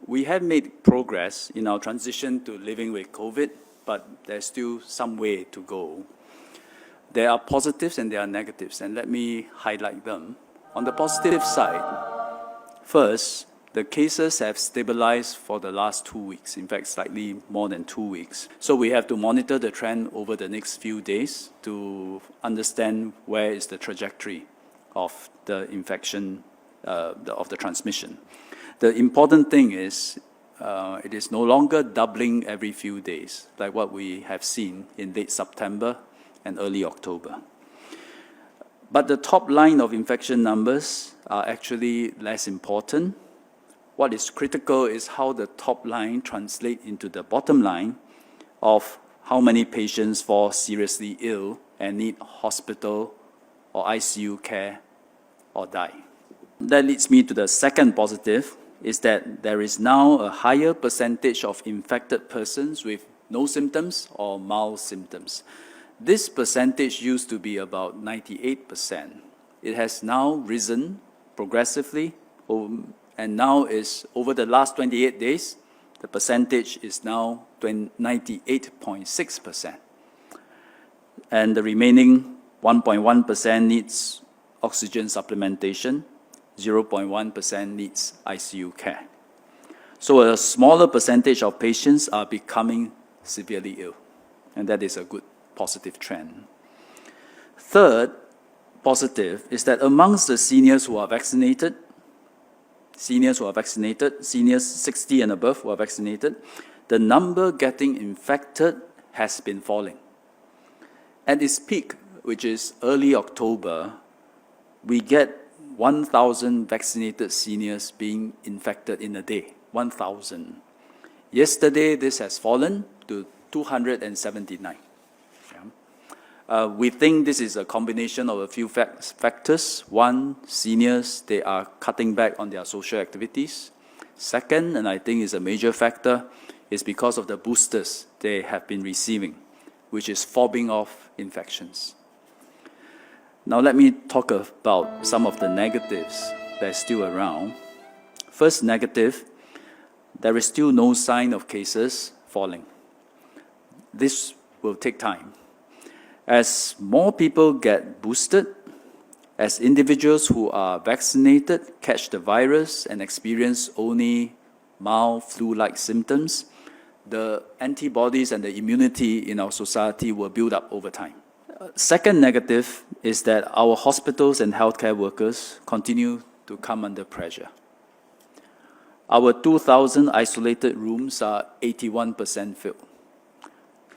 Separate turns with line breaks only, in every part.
We have made progress in our transition to living with COVID, but there's still some way to go. There are positives and there are negatives, and let me highlight them. On the positive side, first, the cases have stabilized for the last 2 weeks, in fact, slightly more than 2 weeks. So we have to monitor the trend over the next few days to understand where is the trajectory of the infection, of the transmission. The important thing is it is no longer doubling every few days, like what we have seen in late September and early October. But the top line of infection numbers are actually less important. What is critical is how the top line translates into the bottom line of how many patients fall seriously ill and need hospital or ICU care or die. That leads me to the second positive, is that there is now a higher percentage of infected persons with no symptoms or mild symptoms. This percentage used to be about 98%. It has now risen progressively, and now is, over the last 28 days, the percentage is now 98.6%. And the remaining 1.1% needs oxygen supplementation, 0.1% needs ICU care. So a smaller percentage of patients are becoming severely ill, and that is a good positive trend. Third positive is that amongst the seniors 60 and above who are vaccinated, the number getting infected has been falling. At its peak, which is early October, we get 1,000 vaccinated seniors being infected in a day, 1,000. Yesterday, this has fallen to 279. We think this is a combination of a few factors. One, seniors, they are cutting back on their social activities. Second, and I think is a major factor, is because of the boosters they have been receiving, which is fobbing off infections. Now let me talk about some of the negatives that are still around. First negative, there is still no sign of cases falling. This will take time. As more people get boosted, as individuals who are vaccinated catch the virus and experience only mild flu-like symptoms, the antibodies and the immunity in our society will build up over time. Second negative is that our hospitals and healthcare workers continue to come under pressure. Our 2,000 isolated rooms are 81% filled.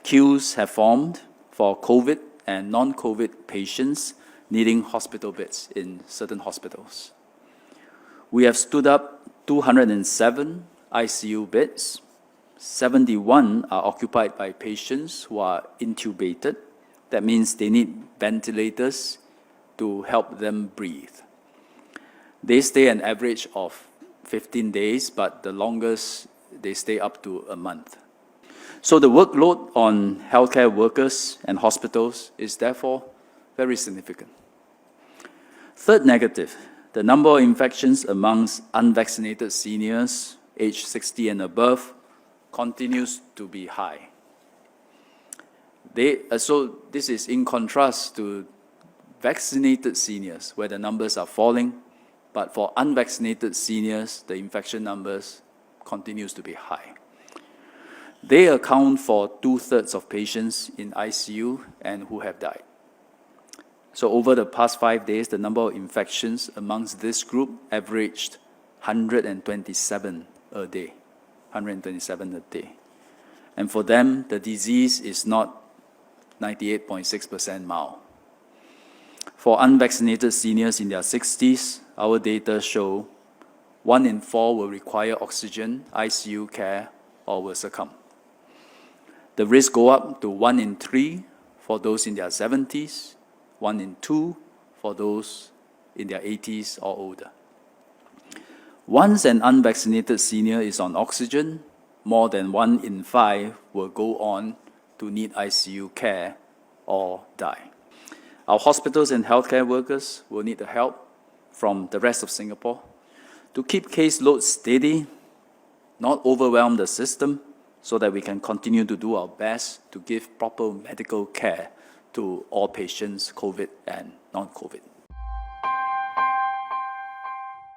Queues have formed for COVID and non-COVID patients needing hospital beds in certain hospitals. We have stood up 207 ICU beds. 71 are occupied by patients who are intubated. That means they need ventilators to help them breathe. They stay an average of 15 days, but the longest, they stay up to a month. So the workload on healthcare workers and hospitals is therefore very significant. Third negative, the number of infections amongst unvaccinated seniors aged 60 and above continues to be high. So this is in contrast to vaccinated seniors, where the numbers are falling, but for unvaccinated seniors, the infection numbers continues to be high. They account for 2/3 of patients in ICU and who have died. So over the past 5 days, the number of infections amongst this group averaged 127 a day. 127 a day. And for them, the disease is not 98.6% mild. For unvaccinated seniors in their 60s, our data show 1 in 4 will require oxygen, ICU care, or will succumb. The risk go up to 1 in 3 for those in their 70s, 1 in 2 for those in their 80s or older. Once an unvaccinated senior is on oxygen, more than 1 in 5 will go on to need ICU care or die. Our hospitals and healthcare workers will need the help from the rest of Singapore to keep caseloads steady, not overwhelm the system, so that we can continue to do our best to give proper medical care to all patients, COVID and non-COVID.